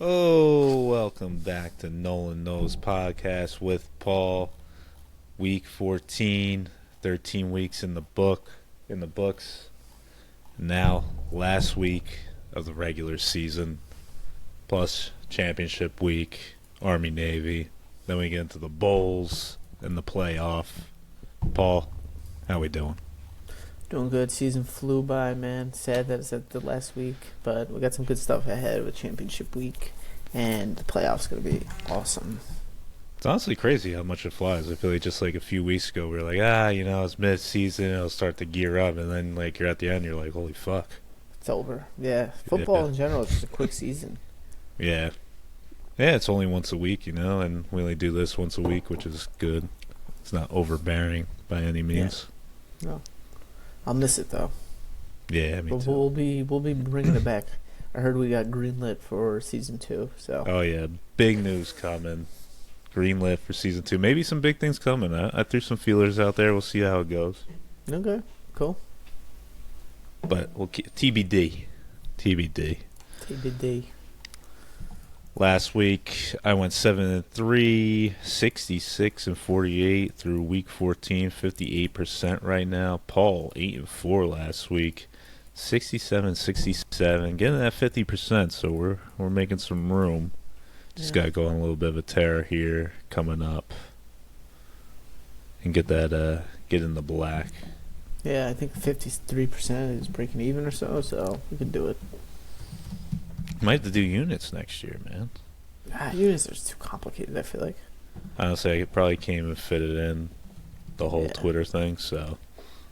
Oh, welcome back to Nolan Knows Podcast with Paul. Week 14, 13 weeks in the books. Now, last week of the regular season, plus championship week, Army Navy. Then we get into the bowls and the playoff. Paul, how we doing? Doing good. Season flew by, man. Sad that it's at the last week, but we got some good stuff ahead with championship week, and the playoffs going to be awesome. It's honestly crazy how much it flies. I feel like just like a few weeks ago, we were like, it's mid-season, it'll start to gear up, and then like you're at the end, you're like, holy fuck. It's over. Yeah. Football in general is just a quick season. Yeah. Yeah, it's only once a week, and we only do this once a week, which is good. It's not overbearing by any means. Yeah. No. I'll miss it though. Yeah, me too. We'll be bringing it back. I heard we got greenlit for season 2. So. Oh yeah, big news coming. Greenlit for season 2. Maybe some big things coming. I threw some feelers out there. We'll see how it goes. Okay. Cool. But we'll keep TBD. TBD. Last week I went 7-3, 66-48 through week 14, 58% right now. Paul 8-4 last week, 67-67, getting that 50%. So we're making some room. Just gotta go on a little bit of a tear here coming up, and get in the black. Yeah, I think 53% is breaking even or so we can do it. Might have to do units next year, man. Units are too complicated, I feel like. Honestly, I probably can't even fit it in the whole Twitter thing, so.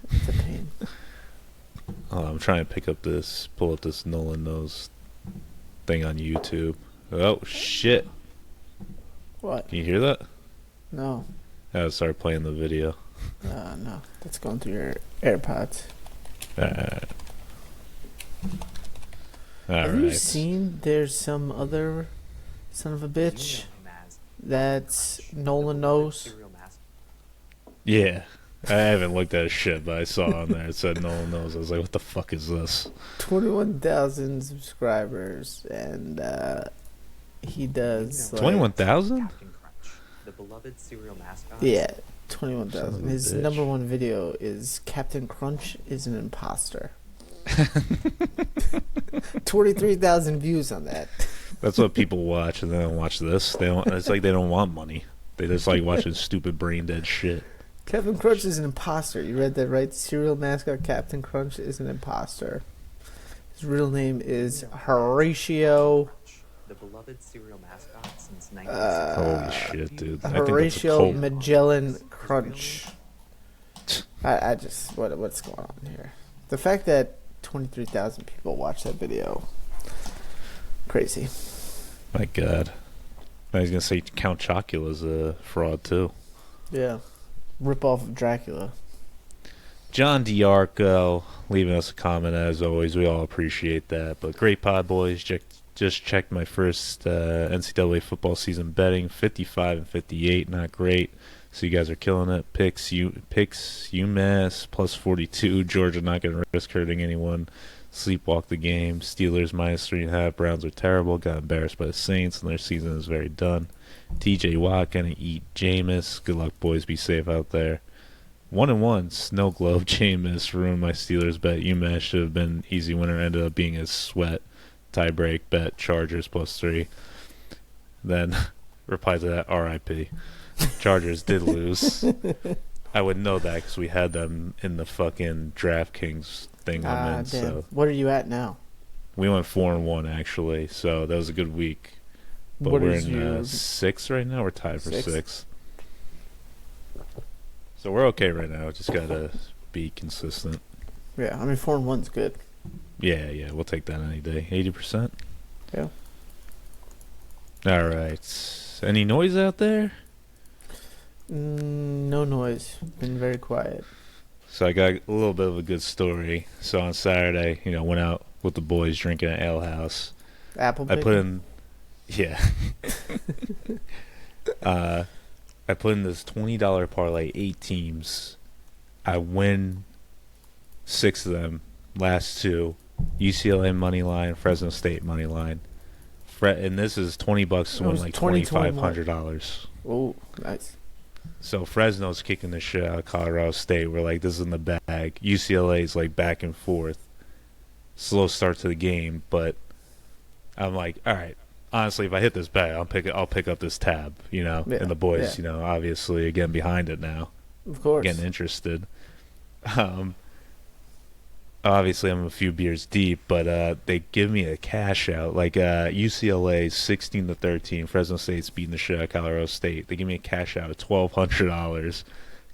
It's a pain. I'm trying to pull up this Nolan Knows thing on YouTube. Oh, shit. What? Can you hear that? No. I started playing the video. No. That's going through your AirPods. Have you seen there's some other son of a bitch that Nolan knows? Yeah. I haven't looked at his shit, but I saw on there it said Nolan Knows. I was like, what the fuck is this? 21,000 subscribers, and he does 21,000? The beloved cereal mascot. Yeah, 21,000. His number one video is Captain Crunch is an imposter. 23,000 views on that. That's what people watch, and they don't watch this. They don't. It's like they don't want money. They just like watching stupid brain dead shit. Captain Crunch is an imposter. You read that right? Cereal mascot Captain Crunch is an imposter. His real name is Horatio. The beloved cereal mascot since 1960. Holy shit, dude! Horatio Magellan Crunch. I just what's going on here? The fact that 23,000 people watch that video, crazy. My God, I was gonna say Count Chocula's a fraud too. Yeah, rip off of Dracula. John DiArco leaving us a comment as always. We all appreciate that. But great pod, boys. Just checked my first NCAA football season betting, 55-58. Not great. So you guys are killing it. Picks UMass plus 42. Georgia not going to risk hurting anyone. Sleepwalk the game. Steelers minus 3.5. Browns are terrible. Got embarrassed by the Saints, and their season is very done. TJ Watt going to eat Jameis. Good luck, boys. Be safe out there. 1-1. Snow Globe Jameis ruined my Steelers bet. UMass should have been easy winner. Ended up being a sweat. Tiebreak bet. Chargers plus 3. Then reply to that. RIP. Chargers did lose. I would know that because we had them in the fucking DraftKings thing I'm in. Damn. So What are you at now? we went 4-1 actually. So that was a good week. But What we're is in your 6 right now. We're tied for Six? 6. So we're okay right now. Just gotta be consistent. Yeah, I mean 4-1's good. Yeah, we'll take that any day. 80%. Yeah. All right. Any noise out there? No noise. Been very quiet. So I got a little bit of a good story. So on Saturday, went out with the boys drinking at Ale House. Apple I picking? put in, yeah. I put in this $20 parlay, 8 teams. I win 6 of them. Last 2, UCLA money line, Fresno State money line. And this is $20 to It win was like 2021. $2,500. Oh, nice. So Fresno's kicking the shit out of Colorado State. We're like, this is in the bag. UCLA's like back and forth. Slow start to the game, but I'm like, all right. Honestly, if I hit this bag, I'll pick up this tab, Yeah, and the boys, yeah. obviously again behind it now, Of course. getting interested. Um, Obviously I'm a few beers deep, but they give me a cash out. Like UCLA 16-13, Fresno State's beating the shit out of Colorado State. They give me a cash out of $1,200.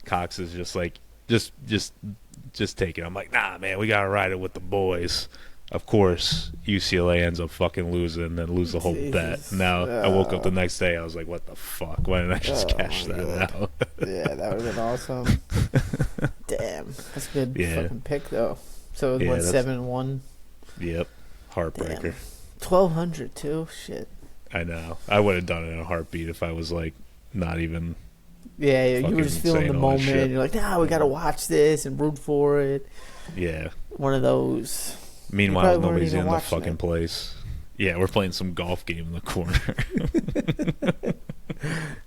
Cox is just like, just take it. I'm like, nah, man, we gotta ride it with the boys. Of course, UCLA ends up fucking losing and then lose the whole bet. Jesus. Now I woke up the next day, I was like, what the fuck? Why didn't I just Oh, cash my that God. out? Yeah, that would have been awesome. Damn, that's a good Yeah. fucking pick though. So it Yeah, went that's- 7-1. Yep, heartbreaker. Damn. 1,200 too. Shit. I know. I would have done it in a heartbeat if I was like not even. Yeah, you were Fucking just feeling the saying all that moment. shit. You're like, nah, we gotta watch this and root for it. Yeah. One of those. Meanwhile, probably weren't nobody's even in the watching fucking it. place. Yeah, we're playing some golf game in the corner.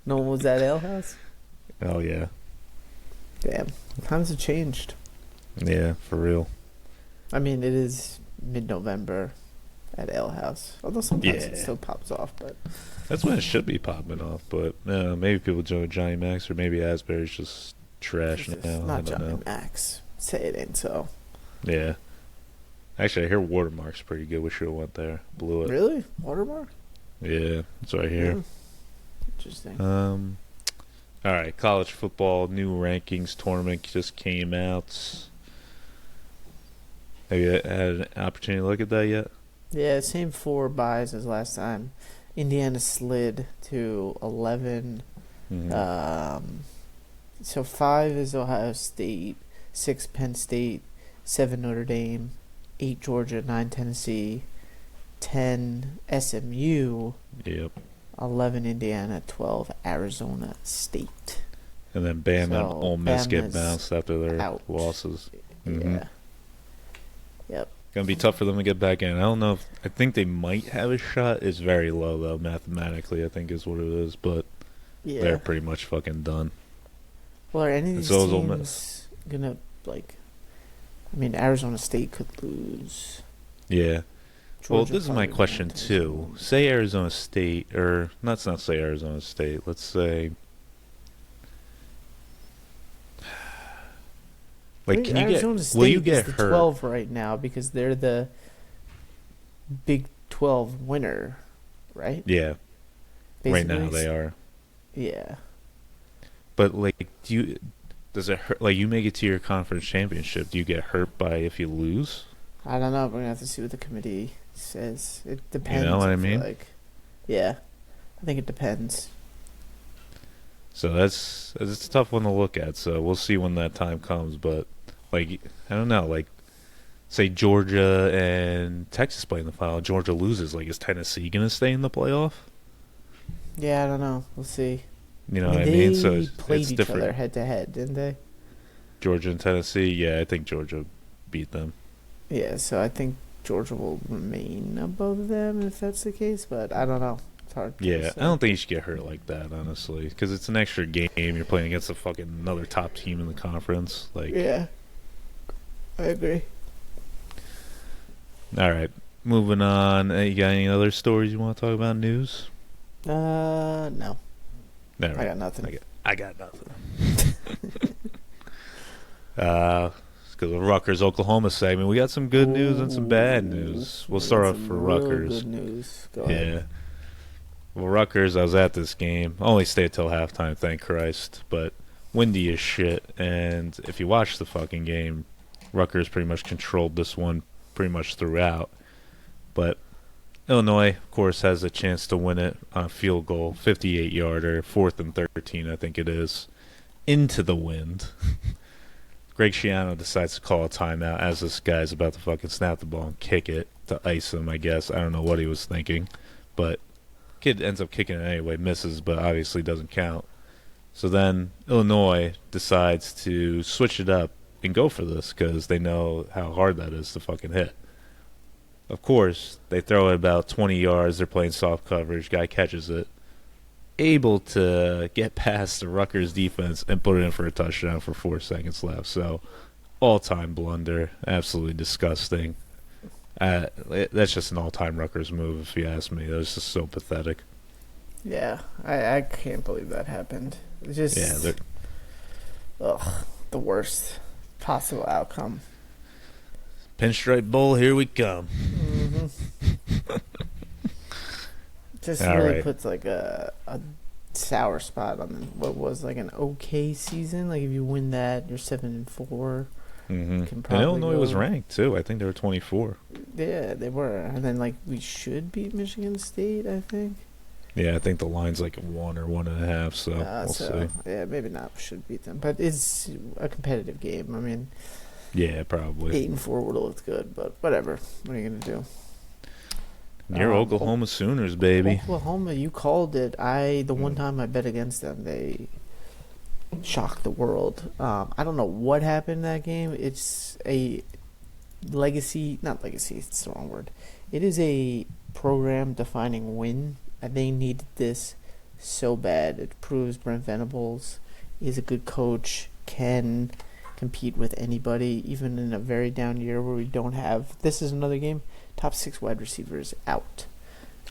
No one was at Ale House. Oh yeah, Damn, times have changed. yeah, for real. I mean, it is mid-November at Ale House. Although sometimes it Yeah. still pops off, but That's when it should be popping off, but maybe people join Johnny Max or maybe Asbury's just trash it's now. I not don't Johnny know. Max. Say it ain't so. Yeah. Actually, I hear Watermark's pretty good. We should have went there. Blew it. Really? Watermark? Yeah, that's what I hear. Hmm. Interesting. All right, college football new rankings tournament just came out. Have you had an opportunity to look at that yet? Yeah, same 4 buys as last time. Indiana slid to 11. Mhm. So 5 is Ohio State, 6 Penn State, 7 Notre Dame, 8 Georgia, 9 Tennessee, 10 SMU, Yep. 11 Indiana, 12 Arizona State. And then Bama and So, Ole Miss get Bama's bounced after their out. losses. Mhm. Yeah. Yep. Gonna be tough for them to get back in. I don't know if I think they might have a shot. It's very low though, mathematically. I think is what it is, but Yeah. they're pretty much fucking done. Well, are any of these So is Ole teams Miss. gonna like? I mean, Arizona State could lose. Yeah. Well, Georgia this is my probably question won't. too. Say Arizona State, or let's not say Arizona State. Let's say, like, can you Arizona get? State Will you is get the hurt? 12 right now because they're the Big 12 winner, right? Yeah. Right now Basically. they are. Yeah. But like, does it hurt? Like, you make it to your conference championship. Do you get hurt by if you lose? I don't know. We're gonna have to see what the committee says. It depends. what I feel mean? Like, yeah, I think it depends. So it's a tough one to look at. So we'll see when that time comes. But like, I don't know. Like, say Georgia and Texas play in the final. Georgia loses. Like, is Tennessee gonna stay in the playoff? Yeah, I don't know. We'll see. You know what I mean? So They played it's each different. other head to head, didn't they? Georgia and Tennessee. Yeah, I think Georgia beat them. Yeah, so I think Georgia will remain above them if that's the case, but I don't know. It's hard. to Yeah, say. I don't think you should get hurt like that, honestly, because it's an extra game. You're playing against a fucking another top team in the conference. Like, Yeah, I agree. all right, moving on. You got any other stories you want to talk about? News? No, All right. I got nothing. I got nothing. Because of Rutgers, Oklahoma segment, we got some good news and some bad news. We'll start off Some for real Rutgers. Good news. Go Yeah. ahead. Well, Rutgers, I was at this game. Only stayed till halftime, thank Christ. But windy as shit. And if you watch the fucking game, Rutgers pretty much controlled this one pretty much throughout. But Illinois, of course, has a chance to win it on a field goal, 58-yarder, 4th and 13, I think it is, into the wind. Greg Schiano decides to call a timeout as this guy's about to fucking snap the ball and kick it to ice him, I guess. I don't know what he was thinking. But kid ends up kicking it anyway, misses, but obviously doesn't count. So then Illinois decides to switch it up and go for this because they know how hard that is to fucking hit. Of course, they throw it about 20 yards. They're playing soft coverage. Guy catches it. Able to get past the Rutgers defense and put it in for a touchdown for 4 seconds left. So, all-time blunder. Absolutely disgusting. That's just an all-time Rutgers move, if you ask me. That was just so pathetic. Yeah, I can't believe that happened. It's just, Yeah, the worst possible outcome. Pinstripe Bowl, here we come. Mm-hmm. Just All really right. puts like a sour spot on what was like an okay season. Like if you win that, you're 7-4. Mm-hmm. Can And probably Illinois was go- ranked, too. I think they were 24. Yeah, they were. And then like we should beat Michigan State, I think. Yeah, I think the line's like 1 or 1.5, so we'll see. Yeah, maybe not. We should beat them, but it's a competitive game. I mean, Yeah, probably. 8-4 would have looked good, but whatever. What are you gonna do? You're Oklahoma Sooners, baby. Oklahoma, you called it. The one Mm. time I bet against them, they shocked the world. I don't know what happened in that game. It's a not legacy, it's the wrong word. It is a program-defining win. They needed this so bad. It proves Brent Venables is a good coach, can compete with anybody, even in a very down year where we don't have. This is another game. Top 6 wide receivers out.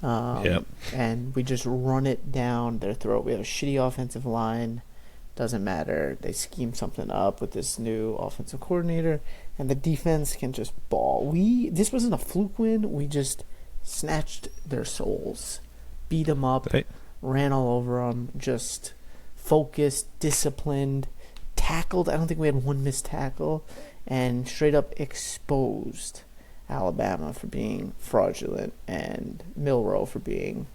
Yep. And we just run it down their throat. We have a shitty offensive line. Doesn't matter. They scheme something up with this new offensive coordinator, and the defense can just ball. This wasn't a fluke win. We just snatched their souls, beat them up, ran all over them, just focused, disciplined, tackled. I don't think we had one missed tackle, and straight up exposed Alabama for being fraudulent and Milroe for being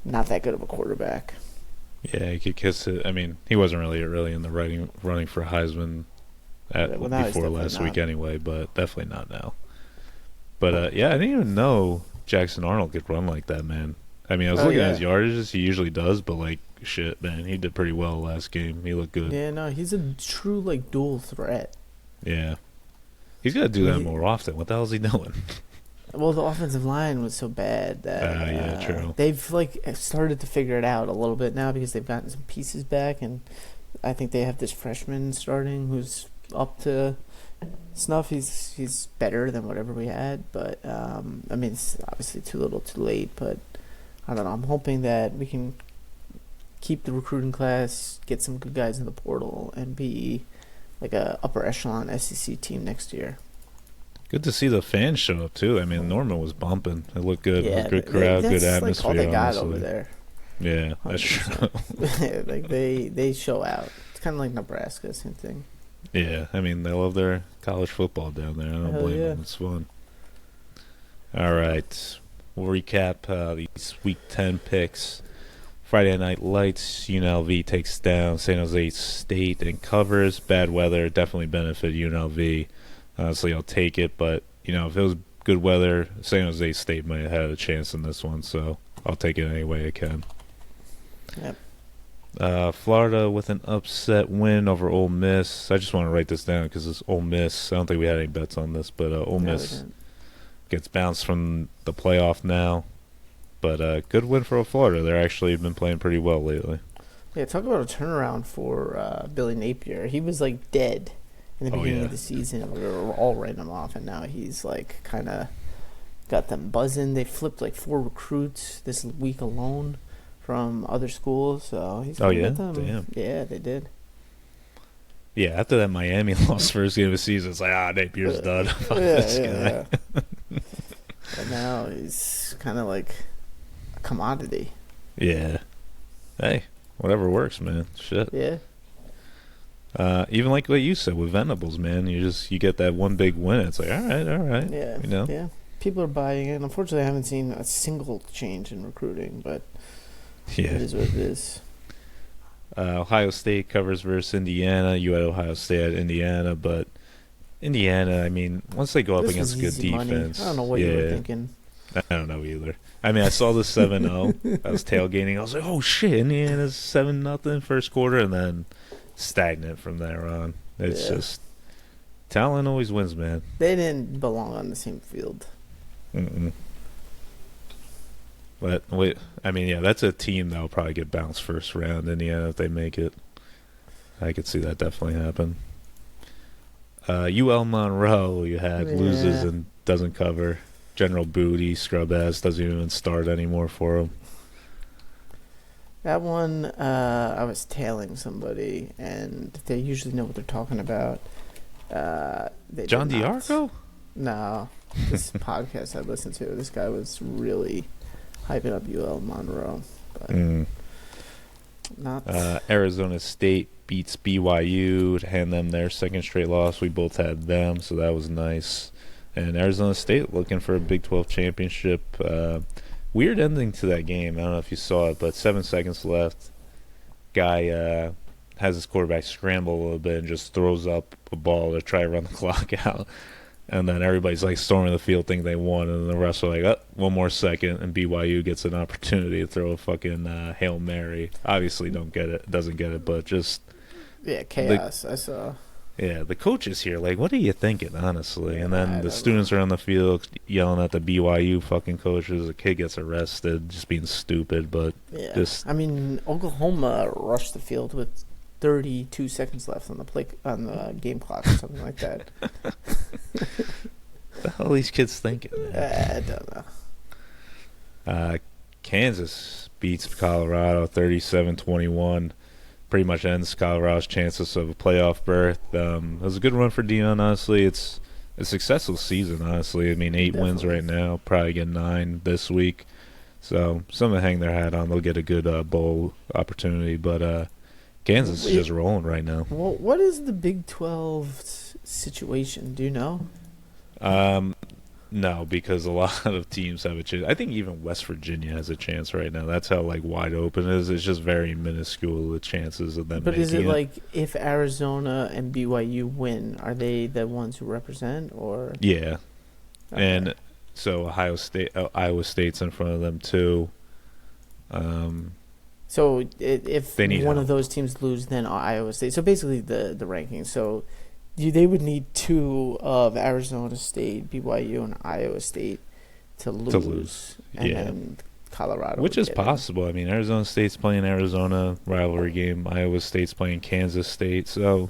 not that good of a quarterback. Yeah, he could kiss it. I mean, he wasn't really in the running for Heisman Well, now he's before definitely last not. week anyway, but definitely not now. But yeah, I didn't even know Jackson Arnold could run like that, man. I mean, I was looking at his yardages. He usually does, but like shit, man, he did pretty well last game. He looked good. Yeah, no, he's a true like dual threat. Yeah. He's got to do that more often. What the hell is he doing? Well, the offensive line was so bad that yeah, true. they've like started to figure it out a little bit now because they've gotten some pieces back, and I think they have this freshman starting who's up to snuff. He's better than whatever we had, but I mean, it's obviously too little, too late. But I don't know. I'm hoping that we can keep the recruiting class, get some good guys in the portal, and be like a upper echelon SEC team next year. Good to see the fans show up too. I mean, Norman was bumping. It looked good. Yeah, It was a good crowd, good that's atmosphere. like all they got honestly. over there. Yeah, that's true. Like they show out. It's kind of like Nebraska, same thing. Yeah, I mean, they love their college football down there. I don't Hell blame yeah. them. It's fun. All right. We'll recap these Week 10 picks. Friday Night Lights, UNLV takes down San Jose State and covers. Bad weather definitely benefited UNLV. Honestly, I'll take it. But, you know, if it was good weather, San Jose State might have had a chance in this one. So I'll take it any way I can. Yep. Florida with an upset win over Ole Miss. I just want to write this down because it's Ole Miss. I don't think we had any bets on this, but Ole No, we Miss didn't. gets bounced from the playoff now. But good win for Florida. They're actually been playing pretty well lately. Yeah, talk about a turnaround for Billy Napier. He was like dead in the beginning of the season. We were all writing him off, and now he's like kind of got them buzzing. They flipped like 4 recruits this week alone from other schools. So he's Oh, kinda yeah? got them. Damn. Yeah, they did. Yeah, after that Miami lost first game of the season, it's like, Napier's done. Fuck this guy. Yeah. But now he's kind of like a commodity. Yeah. Hey, whatever works, man. Shit. Yeah. Even like what you said with Venables, man, you get that one big win. It's like, all right. Yeah. You know? Yeah. People are buying in. Unfortunately, I haven't seen a single change in recruiting, but Yeah. it is what it is. Ohio State covers versus Indiana. You had Ohio State at Indiana, but Indiana, I mean, once they go up This against was good easy money. defense. I don't know what you were thinking. I don't know either. I mean, I saw the 7-0. I was tailgating. I was like, oh, shit, Indiana's 7-0 first quarter, and then stagnant from there on. It's Yeah. just talent always wins, man. They didn't belong on the same field. Mm-mm. But wait, I mean, yeah, that's a team that'll probably get bounced first round. Indiana, if they make it, I could see that definitely happen. UL Monroe, you had loses Yeah. and doesn't cover. General Booty, scrub ass, doesn't even start anymore for him. That one, I was tailing somebody, and they usually know what they're talking about. They John did not. DiArco? No, this podcast I listened to, this guy was really hyping up UL Monroe, but not. Arizona State beats BYU to hand them their second straight loss. We both had them, so that was nice. And Arizona State looking for a Big 12 championship. Weird ending to that game. I don't know if you saw it, but 7 seconds left. Guy has his quarterback scramble a little bit and just throws up a ball to try to run the clock out. And then everybody's like storming the field, thinking they won, and the rest are like, "Oh, one more second," and BYU gets an opportunity to throw a fucking Hail Mary. Obviously, doesn't get it, but just Yeah, chaos. I saw. yeah, the coaches here, like, what are you thinking, honestly? And I then the don't students are on the field yelling at the BYU fucking coaches. A kid gets arrested, just being stupid, but Yeah, just I mean, Oklahoma rushed the field with 32 seconds left on the game clock or something like that. what the hell are these kids thinking, man? I don't know. Kansas beats Colorado 37-21. Pretty much ends Colorado's chances of a playoff berth. It was a good run for Dion, honestly. It's a successful season, honestly. I mean, 8 wins Definitely. right now, probably get 9 this week. So, someone to hang their hat on. They'll get a good bowl opportunity. But Kansas is just rolling right now. Well, what is the Big 12 situation? Do you know? No, because a lot of teams have a chance. I think even West Virginia has a chance right now. That's how like wide open it is. It's just very minuscule the chances of them But is making it like if Arizona and BYU win, are they the ones who represent, or? Yeah, Okay. and so Iowa State's in front of them too. So if They need one help. of those teams lose, then Iowa State. So basically the rankings. So they would need 2 of Arizona State, BYU, and Iowa State to lose. And Yeah. then Colorado. Which would is get in. possible. I mean, Arizona State's playing Arizona rivalry game. Iowa State's playing Kansas State, so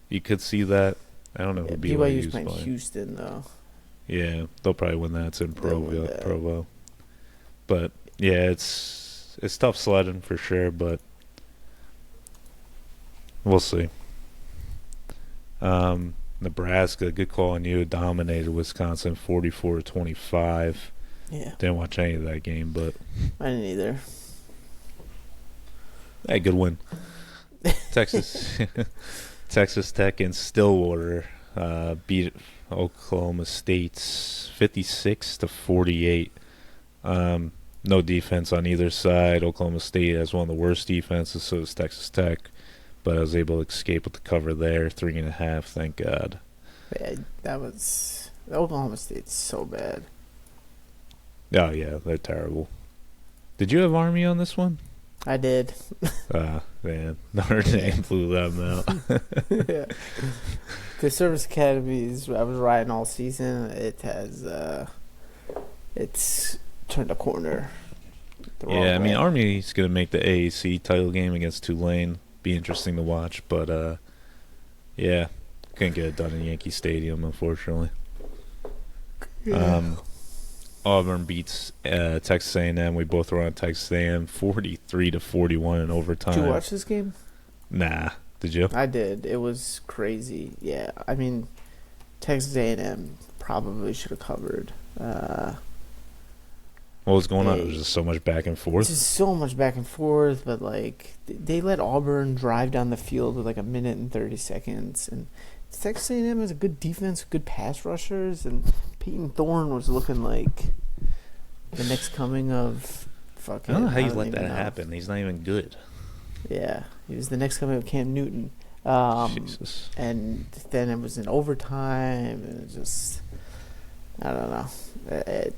you could see that. I don't know who Yeah, BYU's BYU's playing playing. Houston though. Yeah, they'll probably win that. It's in They'll win that. Provo. But yeah, it's tough sledding for sure. But we'll see. Nebraska, good call on you. Dominated Wisconsin 44-25. Yeah, Didn't watch any of that game, but I didn't either. hey, good win. Texas Tech and Stillwater beat Oklahoma State 56-48. No defense on either side. Oklahoma State has one of the worst defenses, so does Texas Tech. But I was able to escape with the cover there, 3.5. Thank God. Yeah, that was Oklahoma State's so bad. Oh yeah, they're terrible. Did you have Army on this one? I did. Man, Notre Dame blew them out. Yeah. The service academies I was riding all season. It has it's turned a corner. The wrong Yeah, I mean, way. Army's going to make the AAC title game against Tulane. Be interesting to watch, but yeah, couldn't get it done in Yankee Stadium, unfortunately. Auburn beats Texas A&M. We both were on Texas A&M 43-41 in overtime. Did you watch this game? Nah, did you? I did. It was crazy. Yeah, I mean, Texas A&M probably should have covered. What was going on? It was just so much back and forth. Just so much back and forth, but like they let Auburn drive down the field with like 1:30 seconds, and Texas A&M has a good defense, good pass rushers, and Peyton Thorne was looking like the next coming of fucking. I don't know how you don't let even that know. happen. He's not even good. Yeah, he was the next coming of Cam Newton. Jesus. And then it was in overtime, and it just, I don't know.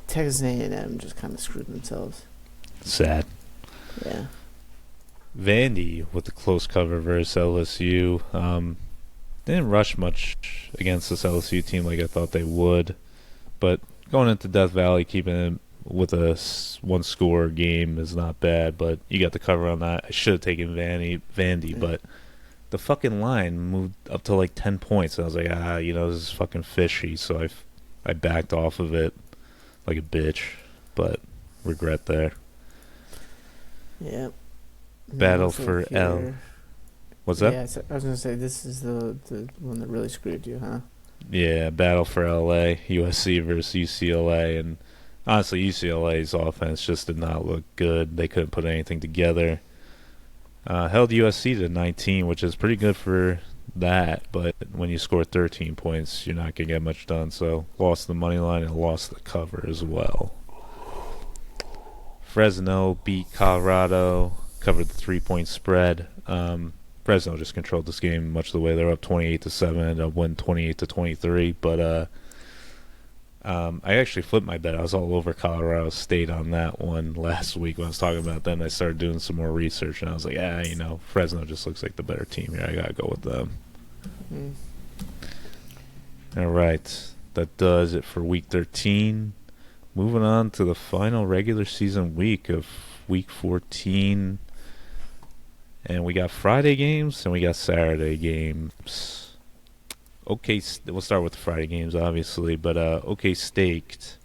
Texas A&M just kind of screwed themselves. Sad. Yeah. Vandy with the close cover versus LSU. They didn't rush much against this LSU team like I thought they would, but going into Death Valley, keeping it with a one score game is not bad, but you got the cover on that. I should have taken Vandy, Yeah. but the fucking line moved up to like 10 points. And I was like, this is fucking fishy. So I backed off of it like a bitch, but regret there. Yeah. Battle Also for L. here- What's that? Yeah, so I was gonna say this is the one that really screwed you, huh? Yeah, battle for LA, USC versus UCLA, and honestly, UCLA's offense just did not look good. They couldn't put anything together. Held USC to 19, which is pretty good for that, but when you score 13 points, you're not going to get much done. So lost the money line and lost the cover as well. Fresno beat Colorado, covered the 3-point spread. Fresno just controlled this game much the way they're up 28-7, ended up winning 28-23. But I actually flipped my bet. I was all over Colorado State on that one last week when I was talking about them. I started doing some more research, and I was like, Fresno just looks like the better team here. I got to go with them. Mm. All right. That does it for Week 13. Moving on to the final regular season week of Week 14. And we got Friday games and we got Saturday games. Okay, we'll start with the Friday games, obviously. But OK State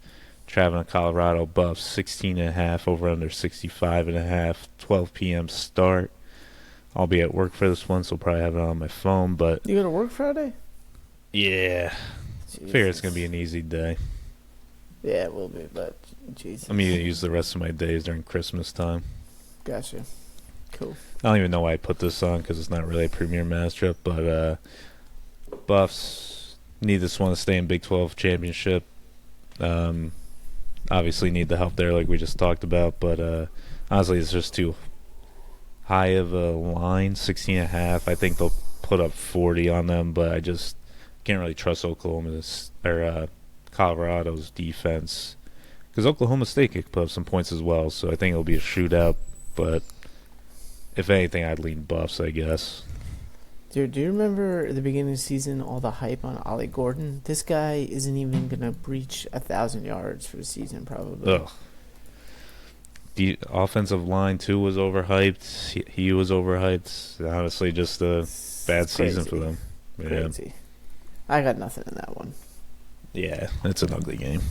traveling to Colorado Buffs 16.5 over under 65.5. 12 p.m. start. I'll be at work for this one, so I'll probably have it on my phone. But You go to work Friday? yeah, figure it's gonna be an easy day. Yeah, it will be, but Jesus. I'm gonna use the rest of my days during Christmas time. Gotcha. Cool. I don't even know why I put this on because it's not really a premier matchup, but Buffs need this one to stay in Big 12 championship. Obviously need the help there like we just talked about, but honestly it's just too high of a line, 16.5. I think they'll put up 40 on them, but I just can't really trust Colorado's defense because Oklahoma State could put up some points as well, so I think it'll be a shootout, but if anything, I'd lean Buffs, I guess. Dude, do you remember at the beginning of the season all the hype on Ollie Gordon? This guy isn't even gonna breach 1,000 yards for the season, probably. Ugh. The offensive line too was overhyped. He was overhyped. Honestly, just a bad season for them. Yeah, Crazy. I got nothing in that one. yeah, it's an ugly game.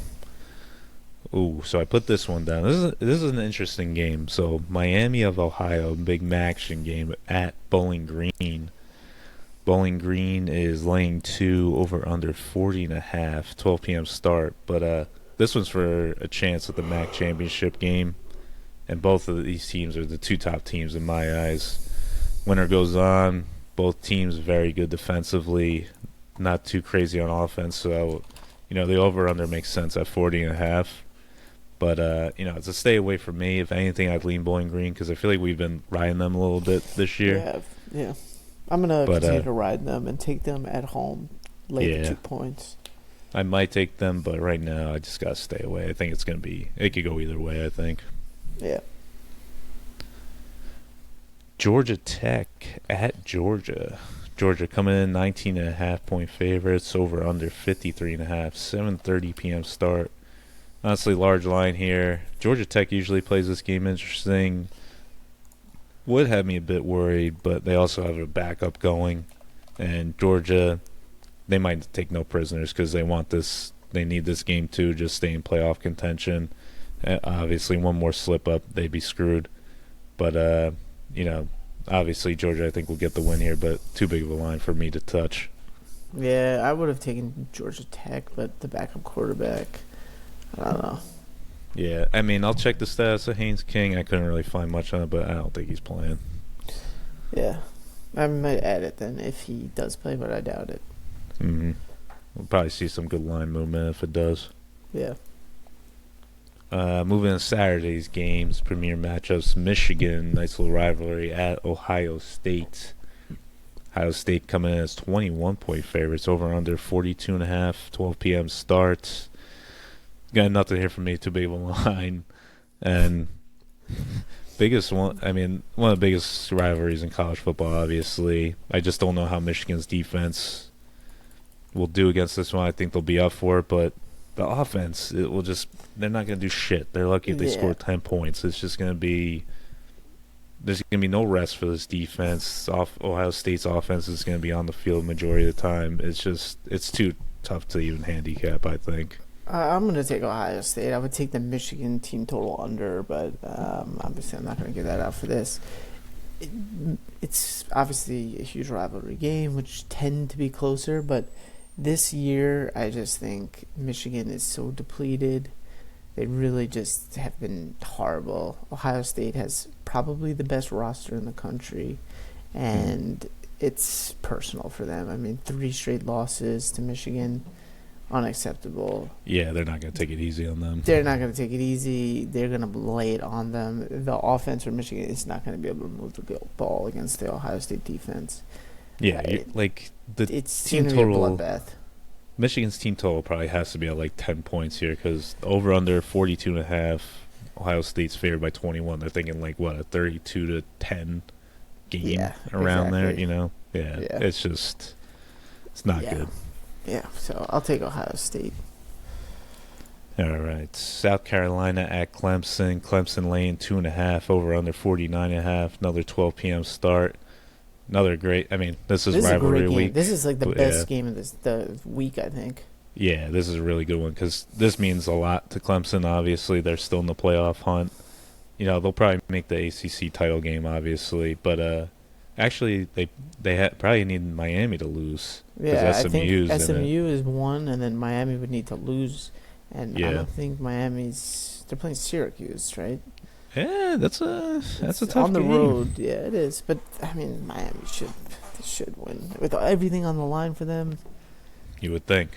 Ooh, so I put this one down. This is an interesting game. So Miami of Ohio, big action game at Bowling Green. Bowling Green is laying 2 over under 40.5, 12 p.m. start. But this one's for a chance at the MAC championship game, and both of these teams are the two top teams in my eyes. Winner goes on. Both teams very good defensively, not too crazy on offense. So, the over under makes sense at 40.5. But, it's a stay away from me. If anything, I'd lean Bowling Green because I feel like we've been riding them a little bit this year. Yeah. I'm going to But, continue to ride them and take them at home late Yeah. 2 points. I might take them, but right now I just got to stay away. I think it could go either way, I think. Yeah. Georgia Tech at Georgia. Georgia coming in 19.5 point favorites, over under 53.5, 7:30 p.m. start. Honestly, large line here. Georgia Tech usually plays this game interesting. Would have me a bit worried, but they also have a backup going. And Georgia, they might take no prisoners because they want this. They need this game to just stay in playoff contention. Obviously, one more slip up, they'd be screwed. But obviously Georgia, I think, will get the win here, but too big of a line for me to touch. Yeah, I would have taken Georgia Tech, but the backup quarterback, I don't know. Yeah, I mean, I'll check the status of Haynes King. I couldn't really find much on it, but I don't think he's playing. Yeah. I might add it then if he does play, but I doubt it. Mm-hmm. We'll probably see some good line movement if it does. Yeah. Moving to Saturday's games, premier matchups, Michigan, nice little rivalry at Ohio State. Ohio State coming in as 21-point favorites, over under 42.5, 12 p.m. starts. Got nothing here from me, too big of a line. And one of the biggest rivalries in college football, obviously. I just don't know how Michigan's defense will do against this one. I think they'll be up for it, but the offense, it will just, they're not going to do shit. They're lucky if they Yeah. score 10 points. It's just going to be, there's going to be no rest for this defense. Ohio State's offense is going to be on the field majority of the time. It's too tough to even handicap, I think. I'm going to take Ohio State. I would take the Michigan team total under, but obviously I'm not going to give that out for this. It's obviously a huge rivalry game, which tend to be closer, but this year I just think Michigan is so depleted. They really just have been horrible. Ohio State has probably the best roster in the country, and it's personal for them. I mean, 3 straight losses to Michigan. Unacceptable. Yeah, they're not going to take it easy on them. They're not going to take it easy. They're going to lay it on them. The offense for Michigan is not going to be able to move the ball against the Ohio State defense. Yeah, the It's team going to be a total. bloodbath. Michigan's team total probably has to be at like 10 points here because over under 42.5. Ohio State's favored by 21. They're thinking like what, a 32-10 game Yeah, around there. exactly. Yeah, Yeah. it's not Yeah. good. Yeah, so I'll take Ohio State. All right, South Carolina at Clemson. Clemson laying 2.5, over under 49.5. Another 12 p.m. start. Another great. I mean, this is This is a rivalry great game. week. This is like the but, best yeah. game of the week, I think. Yeah, this is a really good one because this means a lot to Clemson. Obviously, they're still in the playoff hunt. They'll probably make the ACC title game, obviously, but actually, they probably need Miami to lose. 'Cause Yeah, I SMU's think in it. SMU is 1, and then Miami would need to lose. And I Yeah. don't think They're playing Syracuse, right? Yeah, that's a It's tough on the game. road. Yeah, it is. But I mean, Miami should win with everything on the line for them. You would think.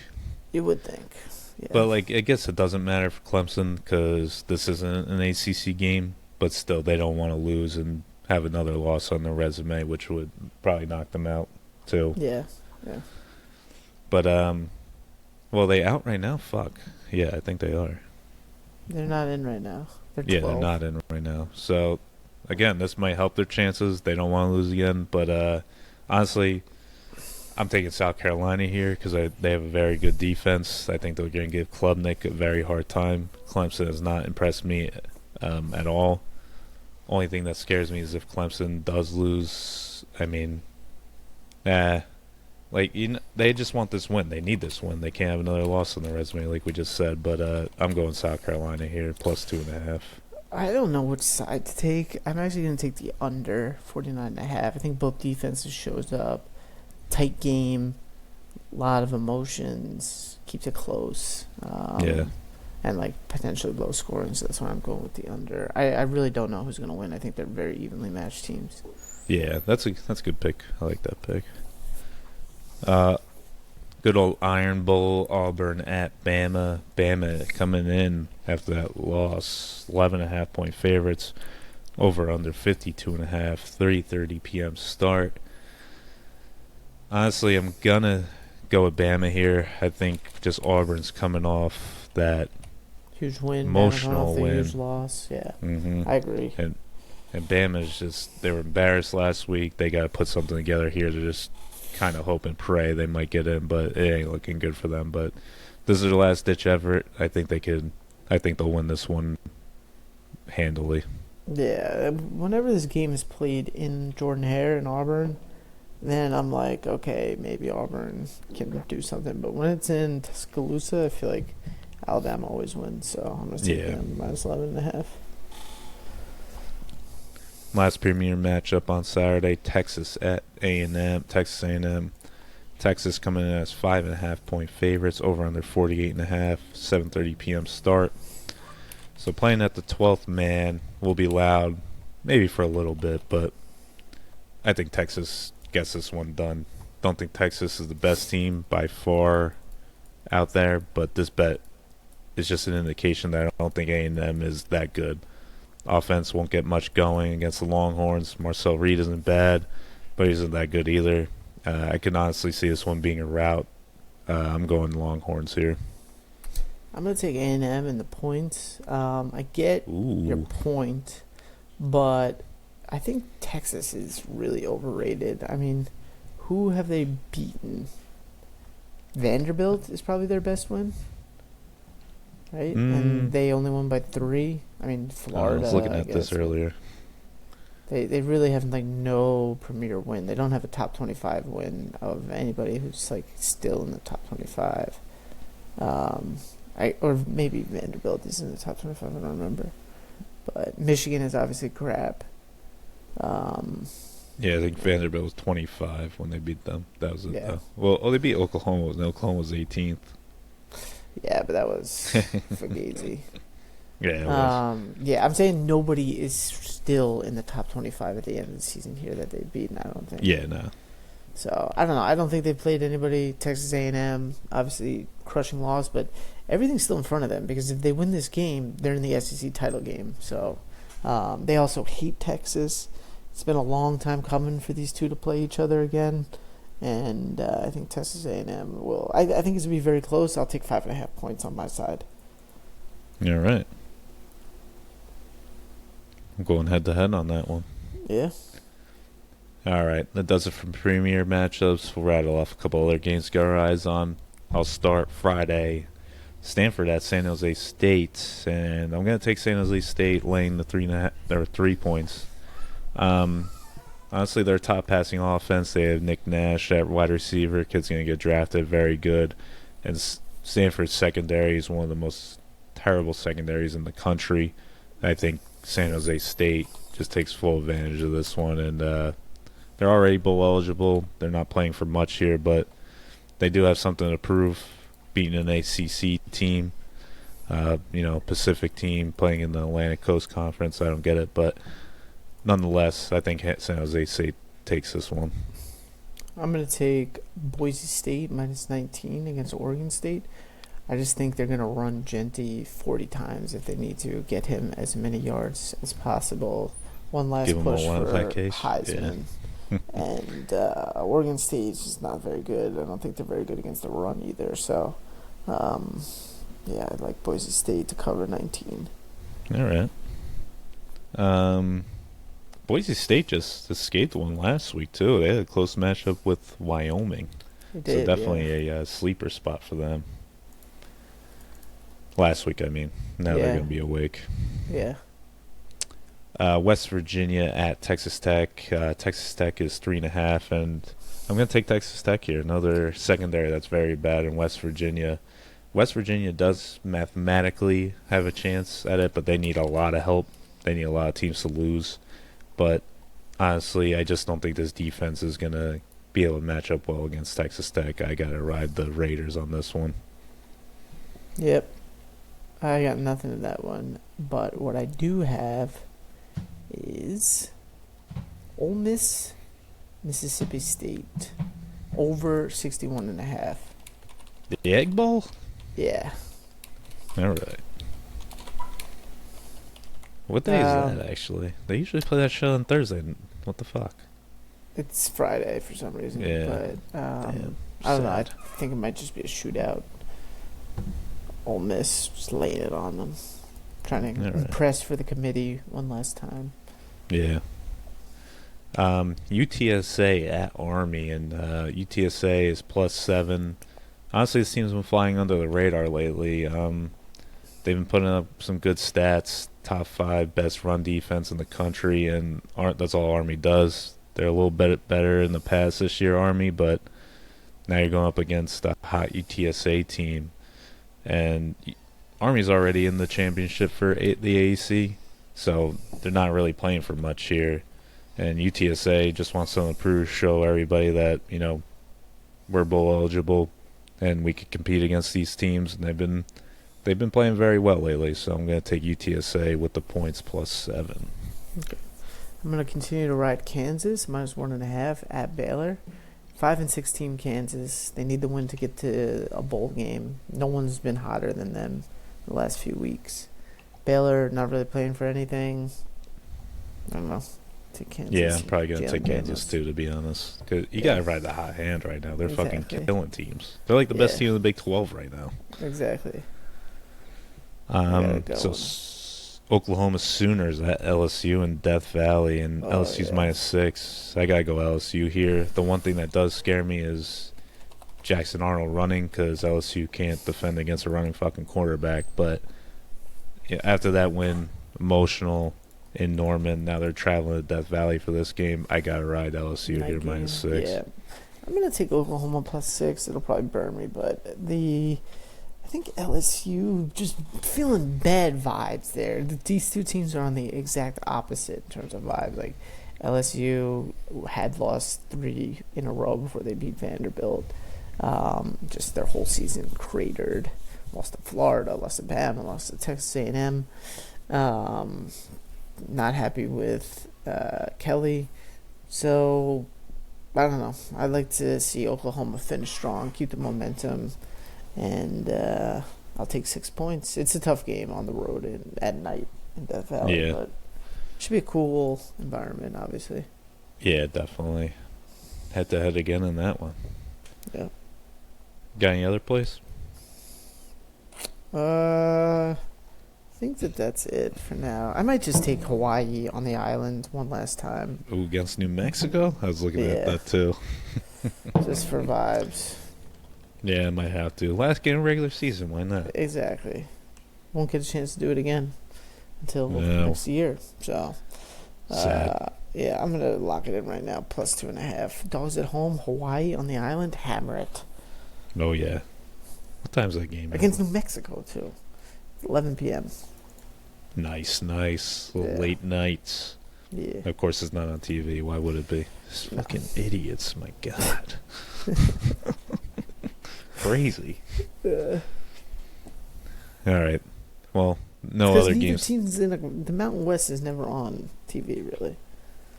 You would think. Yeah. But, I guess it doesn't matter for Clemson because this isn't an ACC game. But still, they don't want to lose and have another loss on their resume, which would probably knock them out, too. Yeah. But, well, they out right now? Fuck. Yeah, I think they are. They're not in right now. They're 12. Yeah, they're not in right now. So, again, this might help their chances. They don't want to lose again. But, honestly, I'm taking South Carolina here because they have a very good defense. I think they're going to give Klubnik a very hard time. Clemson has not impressed me at all. Only thing that scares me is if Clemson does lose. I mean, they just want this win. They need this win. They can't have another loss on their resume, like we just said. But I'm going South Carolina here, plus 2.5. I don't know which side to take. I'm actually going to take the under 49.5. I think both defenses shows up. Tight game, a lot of emotions, keeps it close. Yeah. And potentially low scoring, so that's why I'm going with the under. I really don't know who's going to win. I think they're very evenly matched teams. Yeah, that's a good pick. I like that pick. Good old Iron Bowl, Auburn at Bama. Bama coming in after that loss, 11.5 point favorites, over under 52.5, 3:30 p.m. start. Honestly, I'm gonna go with Bama here. I think just Auburn's coming off that Huge win. emotional win. Huge loss. Yeah, I agree. And Bama's just, they were embarrassed last week. They got to put something together here to just kind of hope and pray they might get in, but it ain't looking good for them. But this is their last ditch effort. I think they'll win this one handily. Yeah, whenever this game is played in Jordan-Hare in Auburn, then I'm like, okay, maybe Auburn can do something. But when it's in Tuscaloosa, I feel like Alabama always wins. So I'm going to take them minus 11.5. Last premier matchup on Saturday, Texas at A&M. Texas A&M. Texas coming in as 5.5 point favorites, over under 48.5, 7:30 p.m. start. So playing at the 12th man will be loud, maybe for a little bit, but I think Texas gets this one done. Don't think Texas is the best team by far out there, but this bet is just an indication that I don't think A&M is that good. Offense won't get much going against the Longhorns. Marcel Reed isn't bad, but he isn't that good either. I can honestly see this one being a rout. I'm going Longhorns here. I'm going to take A&M in the points. I get your point, but I think Texas is really overrated. I mean, who have they beaten? Vanderbilt is probably their best win. right? And Mm, they only won by 3. I mean, I Florida, was looking I at this guess. But earlier. they really have like no premier win. They don't have a top 25 win of anybody who's like still in the top 25. Um, or maybe Vanderbilt is in the top 25. I don't remember. But Michigan is obviously crap. Um, Yeah, I think Vanderbilt was 25 when they beat them. That was it, yeah, though. Well, they beat Oklahoma. And Oklahoma was 18th. yeah, but that was fugazi. Yeah, it was. Yeah, I'm saying nobody is still in the top 25 at the end of the season here that they've beaten. I don't think. Yeah, no. So I don't know. I don't think they've played anybody. Texas A&M, obviously crushing loss, but everything's still in front of them because if they win this game, they're in the SEC title game. So they also hate Texas. It's been a long time coming for these two to play each other again, and I think Texas A&M will. I think it's gonna be very close. I'll take 5.5 points on my side. You're right. I'm going head to head on that one. Yeah. All right, that does it for premier matchups. We'll rattle off a couple other games to get our eyes on. I'll start Friday. Stanford at San Jose State, and I'm going to take San Jose State laying the 3 points. Honestly, their top passing offense, they have Nick Nash at wide receiver. Kid's going to get drafted, very good. And Stanford's secondary is one of the most terrible secondaries in the country. I think San Jose State just takes full advantage of this one, and they're already bowl eligible. They're not playing for much here, but they do have something to prove. Beating an ACC team, Pacific team playing in the Atlantic Coast Conference. I don't get it, but nonetheless, I think San Jose State takes this one. I'm going to take Boise State minus 19 against Oregon State. I just think they're going to run Genty 40 times if they need to get him as many yards as possible. One last Give him a push one for in that case. Heisman. Yeah. And Oregon State is just not very good. I don't think they're very good against the run either. So, I'd like Boise State to cover 19. All right. Boise State just escaped one last week, too. They had a close matchup with Wyoming. They did, So definitely a sleeper spot for them. Last week, I mean. Now they're Yeah. going to be awake. Yeah. West Virginia at Texas Tech. Texas Tech is 3.5, and I'm going to take Texas Tech here. Another secondary that's very bad in West Virginia. West Virginia does mathematically have a chance at it, but they need a lot of help. They need a lot of teams to lose. But honestly, I just don't think this defense is going to be able to match up well against Texas Tech. I got to ride the Raiders on this one. Yep. I got nothing in that one. But what I do have is Ole Miss, Mississippi State, over 61.5. The Egg Bowl? Yeah. All right. What day is that, actually? They usually play that show on Thursday. What the fuck? It's Friday for some reason. Yeah. But Damn, I don't know. I sad. think it might just be a shootout. Ole Miss just laying it on them. Trying to All right. impress for the committee one last time. Yeah. UTSA at Army, and UTSA is +7. Honestly, this team's been flying under the radar lately. They've been putting up some good stats, top 5 best run defense in the country, and that's all Army does. They're a little bit better in the past this year, Army, but now you're going up against a hot UTSA team, and Army's already in the championship for the AAC, so they're not really playing for much here. And UTSA just wants something to prove, show everybody that, we're bowl eligible and we could compete against these teams. And they've been playing very well lately, so I'm going to take UTSA with the points +7. Okay. I'm going to continue to ride Kansas, minus 1.5 at Baylor. 5-6 team Kansas. They need the win to get to a bowl game. No one's been hotter than them in the last few weeks. Baylor not really playing for anything. I don't know. Take Kansas. Yeah, I'm probably going to Jalen take Kansas Daniels. too, to be honest. 'Cause you Yeah. got to ride the hot hand right now. They're fucking Exactly. killing teams. They're like the best Yeah. team in the Big 12 right now. Exactly. gotta go So on. Oklahoma Sooners at LSU in Death Valley, and Oh, LSU's yeah. -6. I gotta go LSU here. The one thing that does scare me is Jackson Arnold running because LSU can't defend against a running fucking quarterback. But yeah, after that win, emotional in Norman. Now they're traveling to Death Valley for this game. I got to ride LSU Night here game. -6. Yeah. I'm going to take Oklahoma +6. It'll probably burn me, but I think LSU just feeling bad vibes there. These two teams are on the exact opposite in terms of vibes. Like LSU had lost 3 in a row before they beat Vanderbilt. Just their whole season cratered. Lost to Florida, lost to Bama, lost to Texas A&M. Not happy with Kelly. So, I don't know. I'd like to see Oklahoma finish strong, keep the momentum, and I'll take 6 points. It's a tough game on the road and at night in Death Valley, but it should be a cool environment, obviously. Yeah, definitely. Head-to-head again in that one. Yeah. Got any other place? I think that's it for now. I might just take Hawaii on the island one last time. Ooh, against New Mexico? I was looking at that too. Just for vibes. Yeah, I might have to. Last game of regular season, why not? Exactly. Won't get a chance to do it again until next year. So, sad. Yeah, I'm going to lock it in right now. +2.5. Dogs at home, Hawaii on the island, hammer it. Oh, yeah. What time's that game? Against New Mexico, too. 11 p.m. Nice. Little late nights. Yeah. Of course, it's not on TV. Why would it be? These fucking idiots, my God. Crazy. All right. Well, no other games. Teams in the Mountain West is never on TV, really.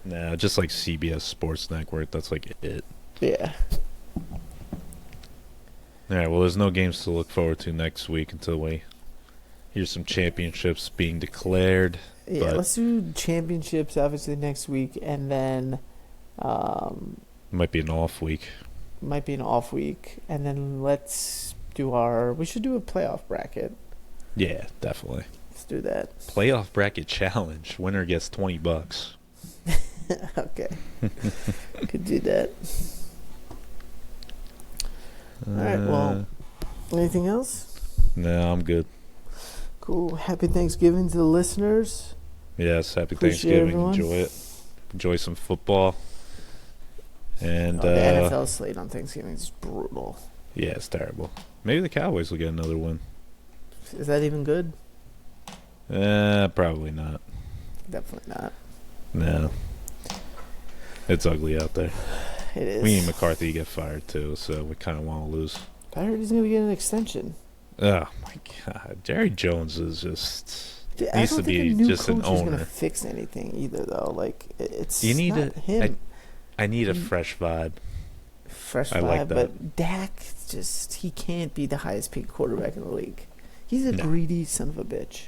Nah, just like CBS Sports Network. That's like it. Yeah. All right. Well, there's no games to look forward to next week until we hear some championships being declared. Yeah, let's do championships obviously next week, and then might be an off week. Might be an off week, and then let's do we should do a playoff bracket. Yeah, definitely. Let's do that. Playoff bracket challenge. Winner gets $20. Okay. Could do that. All right, well, anything else? No, I'm good. Cool. Happy Thanksgiving to the listeners. Yes, happy Appreciate Thanksgiving. everyone. Enjoy it. Enjoy some football. And the NFL slate on Thanksgiving is brutal. Yeah, it's terrible. Maybe the Cowboys will get another win. Is that even good? Probably not. Definitely not. No. It's ugly out there. It is. We need McCarthy to get fired too, so we kind of want to lose. I heard he's going to get an extension. Oh my God, Jerry Jones is just Dude, needs to be just an coach is going owner. to fix anything either, though. Like it's You need not him. I need a fresh vibe. Fresh I vibe, like that. but Dak he can't be the highest paid quarterback in the league. He's a No. greedy son of a bitch.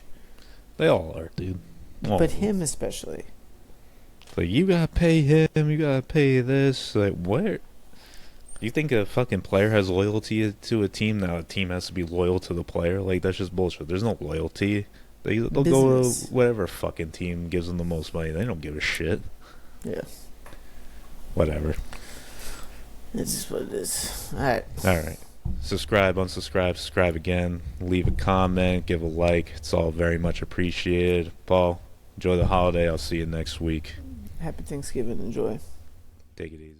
They all are, dude. All But of them. him especially. Like, you gotta pay him, you gotta pay this. Like, where? You think a fucking player has loyalty to a team? Now a team has to be loyal to the player? Like, that's just bullshit. There's no loyalty. They'll go Business. to whatever fucking team gives them the most money. They don't give a shit. Yeah. Whatever. It's just what it is. Alright. Alright. Subscribe, unsubscribe, subscribe again. Leave a comment, give a like. It's all very much appreciated. Paul, enjoy the holiday. I'll see you next week. Happy Thanksgiving. Enjoy. Take it easy.